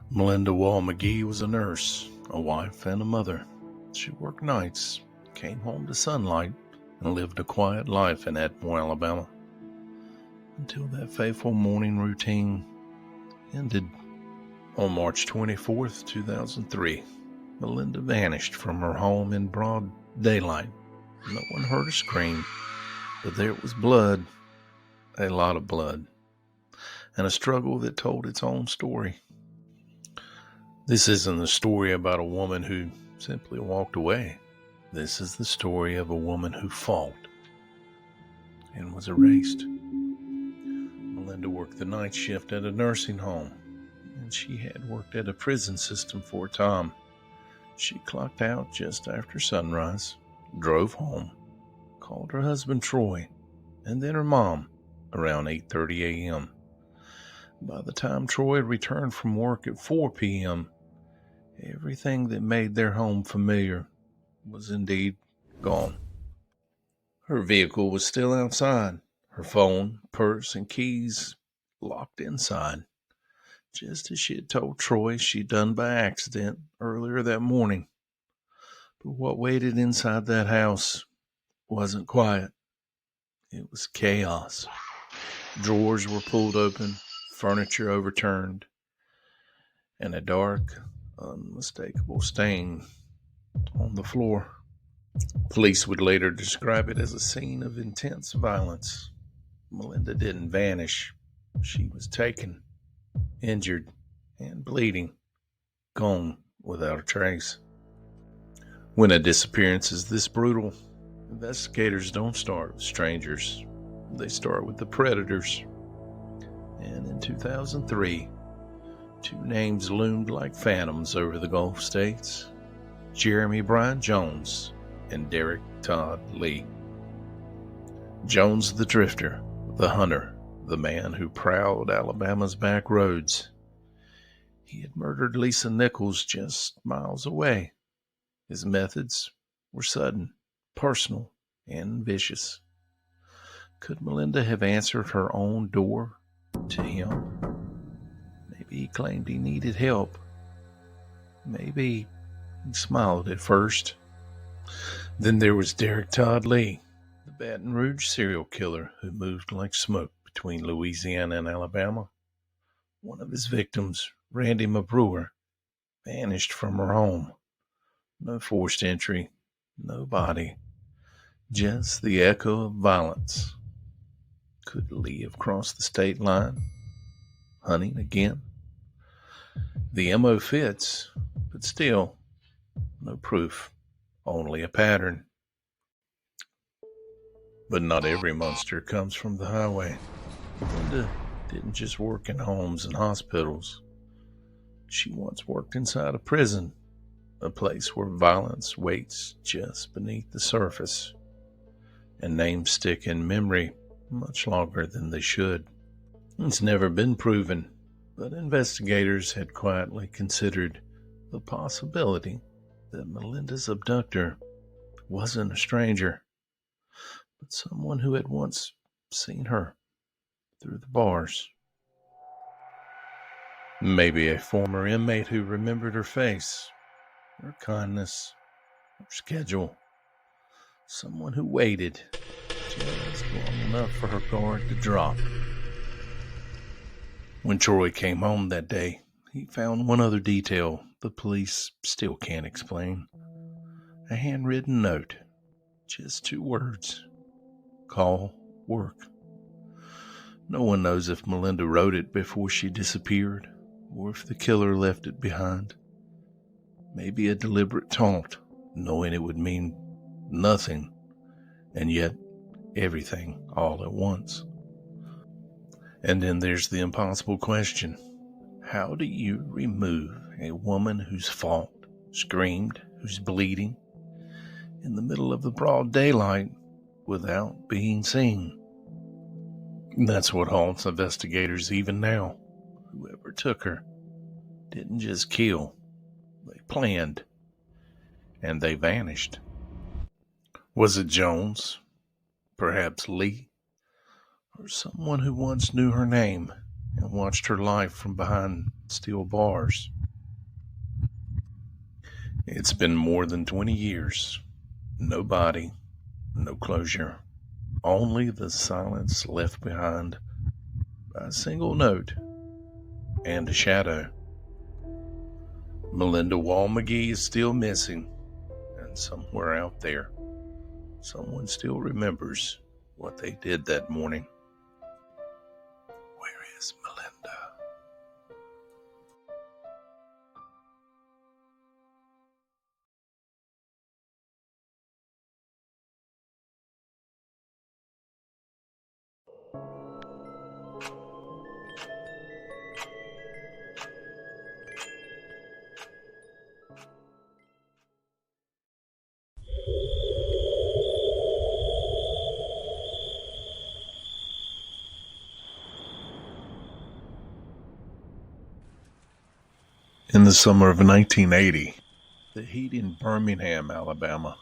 Melinda Wall McGhee was a nurse, a wife, and a mother. She worked nights, came home to sunlight, and lived a quiet life in Atmore, Alabama, until that fateful morning routine ended. On March 24th, 2003, Melinda vanished from her home in broad daylight. No one heard her scream, but there was blood, a lot of blood, and a struggle that told its own story. This isn't the story about a woman who simply walked away. This is the story of a woman who fought and was erased. Melinda worked the night shift at a nursing home, and she had worked at a prison system for a time. She clocked out just after sunrise, drove home, called her husband Troy, and then her mom around 8:30 a.m. By the time Troy returned from work at 4 p.m., everything that made their home familiar was indeed gone. Her vehicle was still outside, her phone, purse, and keys locked inside, just as she had told Troy she'd done by accident earlier that morning. But what waited inside that house wasn't quiet. It was chaos. Drawers were pulled open, furniture overturned, and a dark, unmistakable stain on the floor. Police would later describe it as a scene of intense violence. Melinda didn't vanish. She was taken, injured, and bleeding, gone without a trace. When a disappearance is this brutal, investigators don't start with strangers. They start with the predators. And in 2003, two names loomed like phantoms over the Gulf states: Jeremy Brian Jones and Derek Todd Lee. Jones the drifter, the hunter, the man who prowled Alabama's back roads. He had murdered Lisa Nichols just miles away. His methods were sudden, personal, and vicious. Could Melinda have answered her own door to him? Maybe he claimed he needed help. Maybe he smiled at first. Then there was Derek Todd Lee, the Baton Rouge serial killer who moved like smoke between Louisiana and Alabama. One of his victims, Randy Mabrewer, vanished from her home. No forced entry, no body, just the echo of violence. Could Lee have crossed the state line, hunting again? The MO fits, but still, no proof, only a pattern. But not every monster comes from the highway. Melinda didn't just work in homes and hospitals. She once worked inside a prison, a place where violence waits just beneath the surface, and names stick in memory much longer than they should. It's never been proven, but investigators had quietly considered the possibility that Melinda's abductor wasn't a stranger, but someone who had once seen her through the bars. Maybe a former inmate who remembered her face, her kindness, her schedule. Someone who waited just long enough for her guard to drop. When Troy came home that day, he found one other detail the police still can't explain. A handwritten note. Just 2 words. Call work. No one knows if Melinda wrote it before she disappeared, or if the killer left it behind. Maybe a deliberate taunt, knowing it would mean nothing, and yet everything all at once. And then there's the impossible question. How do you remove a woman who's fought, screamed, who's bleeding, in the middle of the broad daylight without being seen? That's what haunts investigators even now. Whoever took her didn't just kill, they planned, and they vanished. Was it Jones? Perhaps Lee? Or someone who once knew her name and watched her life from behind steel bars? It's been more than 20 years. No body, no closure. Only the silence left behind by a single note and a shadow. Melinda Wall McGhee is still missing, and somewhere out there, someone still remembers what they did that morning. Where is Melinda? In the summer of 1980, the heat in Birmingham, Alabama,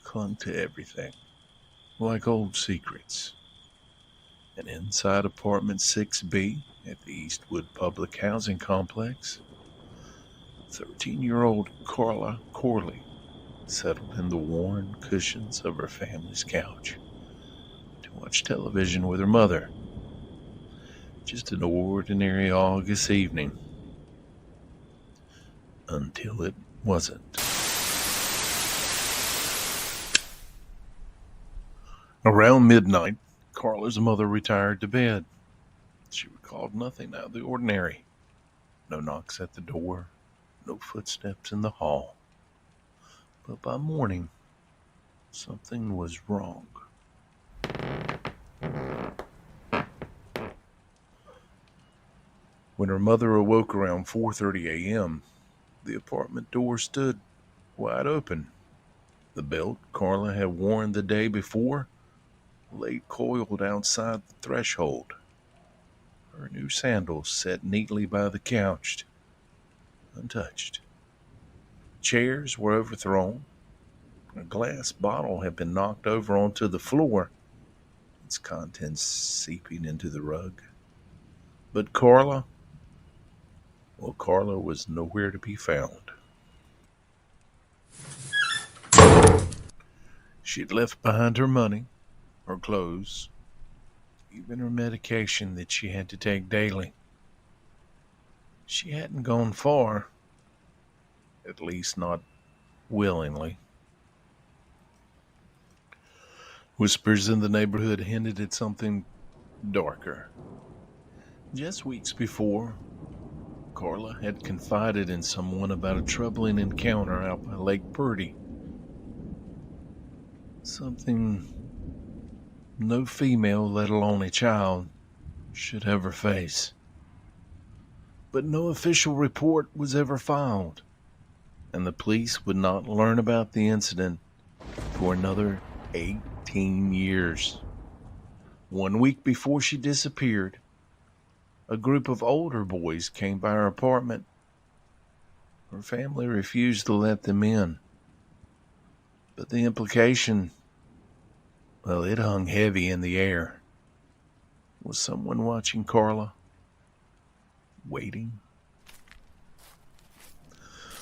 clung to everything, like old secrets. And inside apartment 6B at the Eastwood Public Housing Complex, 13-year-old Carla Corley settled in the worn cushions of her family's couch to watch television with her mother. Just an ordinary August evening. Until it wasn't. Around midnight, Carla's mother retired to bed. She recalled nothing out of the ordinary. No knocks at the door, no footsteps in the hall. But by morning, something was wrong. When her mother awoke around 4:30 a.m., the apartment door stood wide open. The belt Carla had worn the day before lay coiled outside the threshold. Her new sandals set neatly by the couch, untouched. Chairs were overthrown. A glass bottle had been knocked over onto the floor, its contents seeping into the rug. But Carla was nowhere to be found. She'd left behind her money, her clothes, even her medication that she had to take daily. She hadn't gone far, at least not willingly. Whispers in the neighborhood hinted at something darker. Just weeks before, Carla had confided in someone about a troubling encounter out by Lake Purdy. Something no female, let alone a child, should ever face. But no official report was ever filed, and the police would not learn about the incident for another 18 years. 1 week before she disappeared, a group of older boys came by her apartment. Her family refused to let them in. But the implication, well, it hung heavy in the air. Was someone watching Carla? Waiting?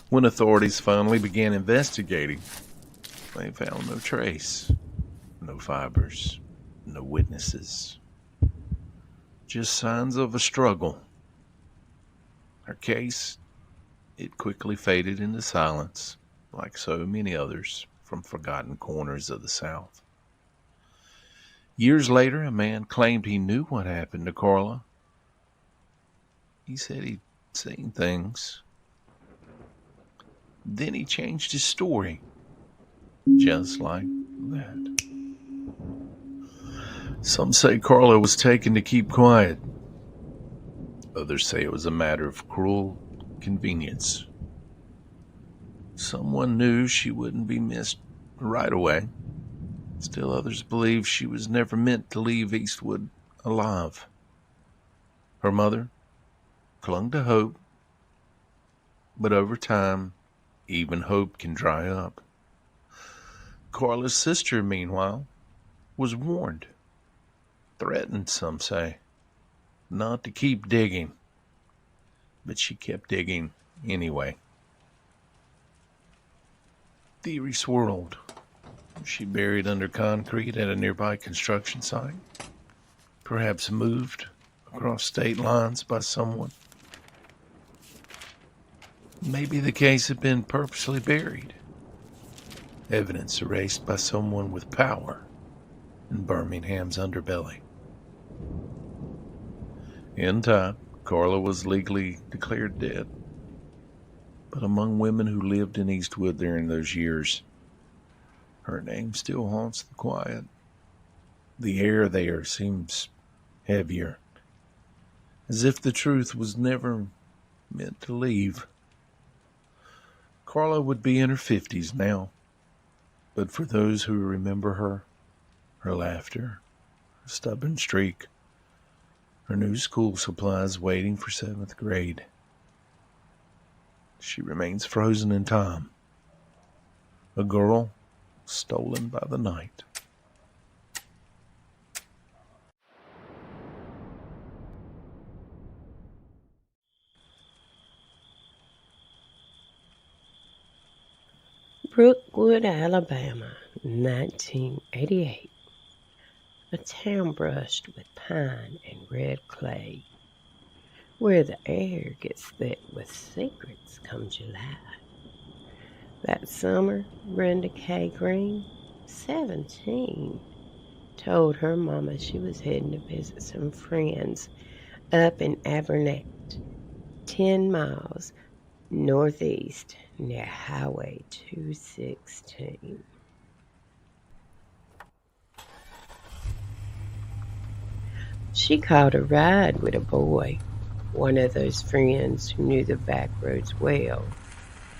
When authorities finally began investigating, they found no trace, no fibers, no witnesses. Just signs of a struggle. Her case, it quickly faded into silence, like so many others from forgotten corners of the South. Years later, a man claimed he knew what happened to Carla. He said he'd seen things. Then he changed his story, just like that. Some say Carla was taken to keep quiet. Others say it was a matter of cruel convenience. Someone knew she wouldn't be missed right away. Still others believe she was never meant to leave Eastwood alive. Her mother clung to hope, but over time, even hope can dry up. Carla's sister, meanwhile, was warned, threatened, some say, not to keep digging, but she kept digging anyway. Theory swirled. Was she buried under concrete at a nearby construction site? Perhaps moved across state lines by someone? Maybe the case had been purposely buried. Evidence erased by someone with power in Birmingham's underbelly. In time, Carla was legally declared dead. But among women who lived in Eastwood during those years, her name still haunts the quiet. The air there seems heavier, as if the truth was never meant to leave. Carla would be in her 50s now, but for those who remember her laughter, her stubborn streak, her new school supplies waiting for 7th grade, she remains frozen in time. A girl stolen by the night. Brookwood, Alabama, 1988. A town brushed with pine and red clay, where the air gets thick with secrets come July. That summer, Brenda Kay Green, 17, told her mama she was heading to visit some friends up in Abernett, 10 miles northeast near Highway 216. She caught a ride with a boy, one of those friends who knew the back roads well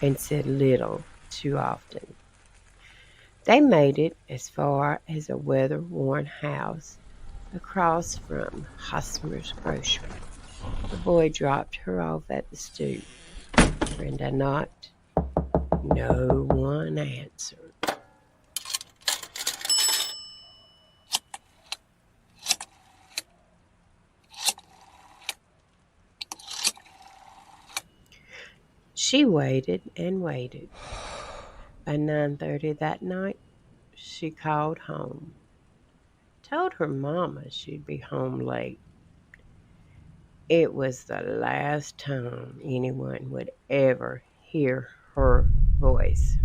and said little too often. They made it as far as a weather-worn house across from Hosmer's Grocery. The boy dropped her off at the stoop. Brenda knocked. No one answered. She waited and waited. By 9:30 that night, she called home. Told her mama she'd be home late. It was the last time anyone would ever hear her voice.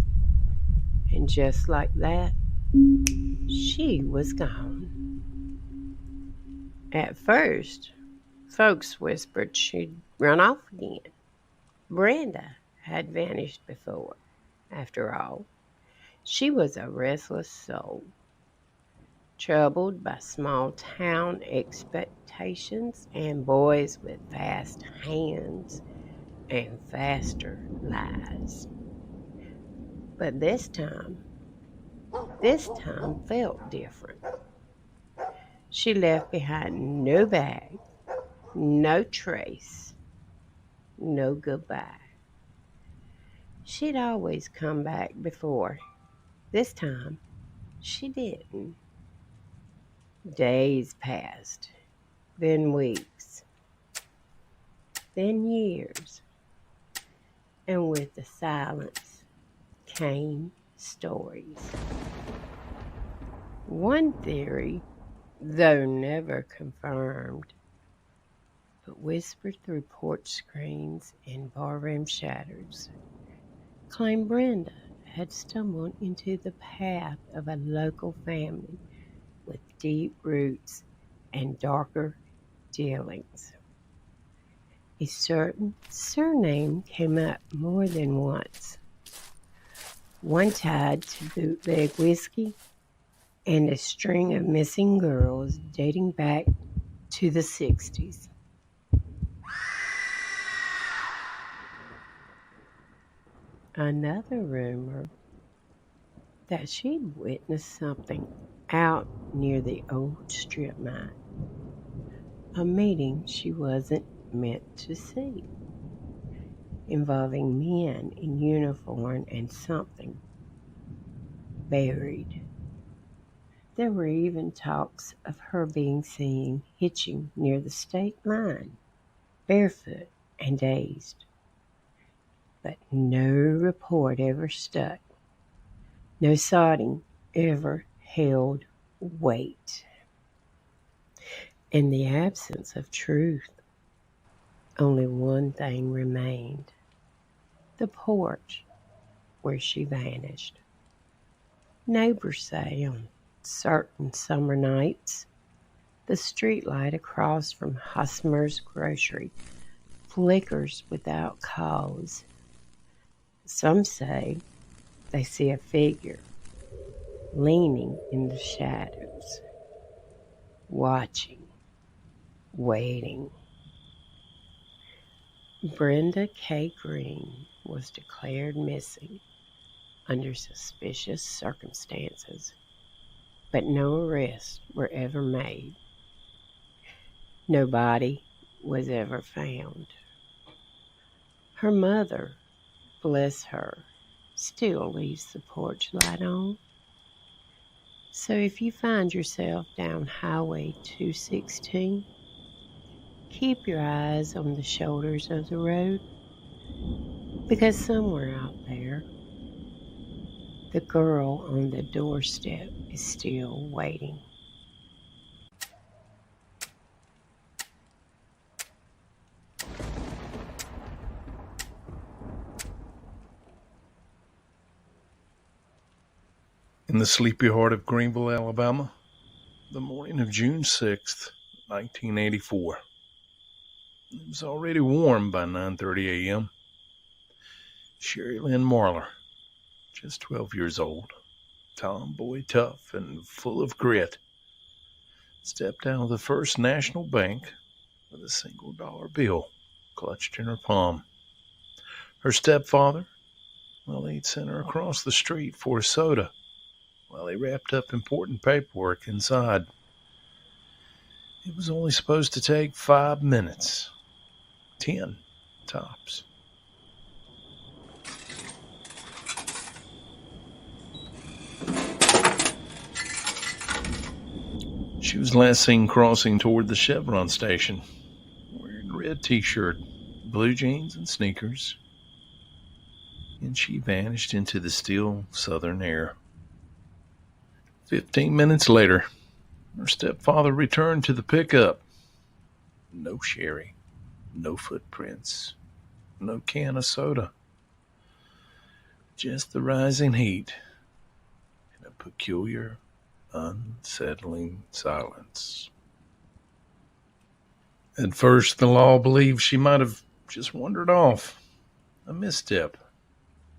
And just like that, she was gone. At first, folks whispered she'd run off again. Brenda had vanished before. After all, she was a restless soul, troubled by small-town expectations and boys with fast hands and faster lies. But this time felt different. She left behind no bag, no trace, no goodbye. She'd always come back before. This time, she didn't. Days passed, then weeks, then years, and with the silence came stories. One theory, though never confirmed, but whispered through porch screens and barroom shadows, claimed Brenda had stumbled into the path of a local family with deep roots and darker dealings. A certain surname came up more than once, one tied to bootleg whiskey and a string of missing girls dating back to the 60s. Another rumor that she'd witnessed something out near the old strip mine. a meeting she wasn't meant to see, involving men in uniform and something buried. There were even talks of her being seen hitching near the state line, barefoot and dazed. But no report ever stuck. No sighting ever held weight. In the absence of truth, only one thing remained: the porch where she vanished. Neighbors say on certain summer nights, the streetlight across from Hosmer's grocery flickers without cause. Some say they see a figure leaning in the shadows, watching, waiting. Brenda Kay Green was declared missing under suspicious circumstances, but no arrests were ever made. No body was ever found. Her mother, bless her, still leaves the porch light on. So if you find yourself down Highway 216, keep your eyes on the shoulders of the road, because somewhere out there, the girl on the doorstep is still waiting. In the sleepy heart of Greenville, Alabama, the morning of June 6th, 1984. It was already warm by 9:30 a.m. Sherry Lynn Marler, just 12 years old, tomboy tough and full of grit, stepped out of the First National Bank with a single dollar bill clutched in her palm. Her stepfather, well, he'd sent her across the street for a soda while he wrapped up important paperwork inside. It was only supposed to take 5 minutes. 10 tops. She was last seen crossing toward the Chevron station, wearing a red t-shirt, blue jeans, and sneakers, and she vanished into the still southern air. 15 minutes later, her stepfather returned to the pickup. No Sherry, no footprints, no can of soda. Just the rising heat and a peculiar, unsettling silence. At first, the law believed she might have just wandered off, a misstep,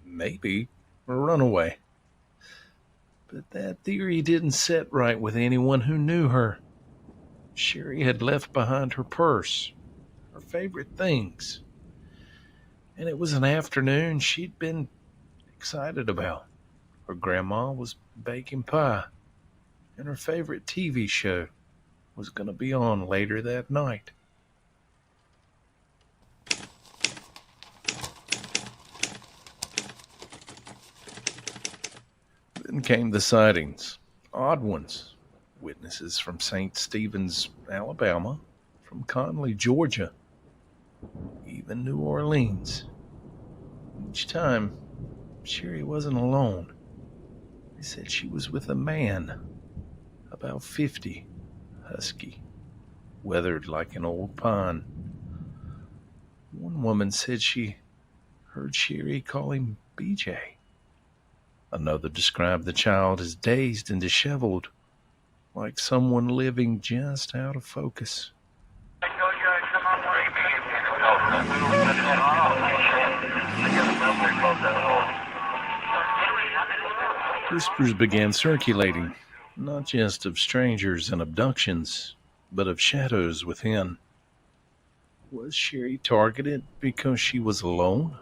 maybe a runaway. But that theory didn't set right with anyone who knew her. Sherry had left behind her purse, her favorite things, and it was an afternoon she'd been excited about. Her grandma was baking pie, and her favorite TV show was going to be on later that night. Then came the sightings, odd ones. Witnesses from St. Stephen's, Alabama, from Conley, Georgia, even New Orleans. Each time, Sherry wasn't alone. They said she was with a man, about 50, husky, weathered like an old pine. One woman said she heard Sherry call him BJ. Another described the child as dazed and disheveled, like someone living just out of focus. Whispers began circulating, not just of strangers and abductions, but of shadows within. Was Sherry targeted because she was alone?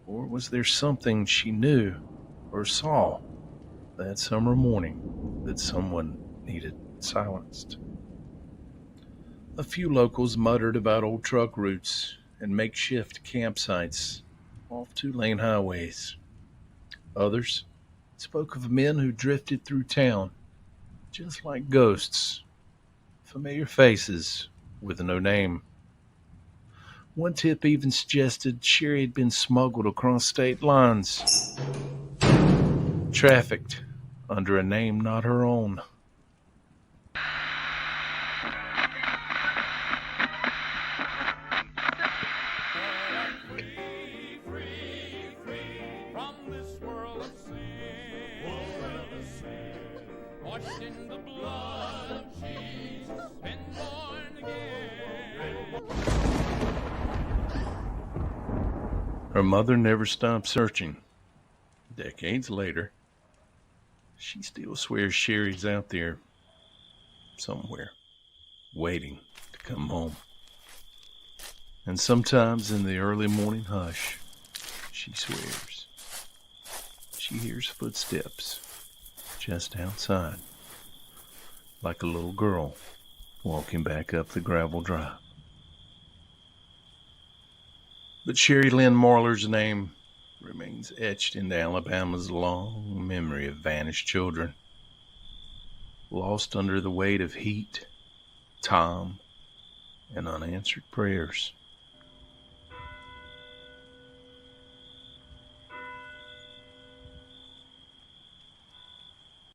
Or was there something she knew or saw that summer morning that someone needed silenced? A few locals muttered about old truck routes and makeshift campsites off two-lane highways. Others spoke of men who drifted through town, just like ghosts, familiar faces with no name. One tip even suggested Sherry had been smuggled across state lines, trafficked under a name not her own. Her mother never stopped searching. Decades later, she still swears Sherry's out there somewhere, waiting to come home. And sometimes in the early morning hush, she swears she hears footsteps just outside, like a little girl walking back up the gravel drive. But Sherry Lynn Marler's name remains etched into Alabama's long memory of vanished children, lost under the weight of heat, time, and unanswered prayers.